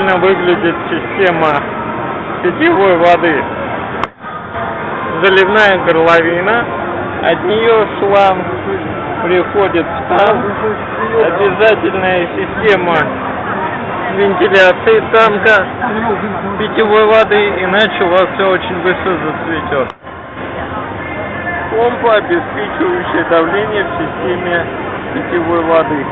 Выглядит система питьевой воды. Заливная горловина, от нее шланг приходит в танк. Обязательная система вентиляции танка питьевой воды, иначе у вас все очень быстро зацветет. Помпа, обеспечивающая давление в системе питьевой воды.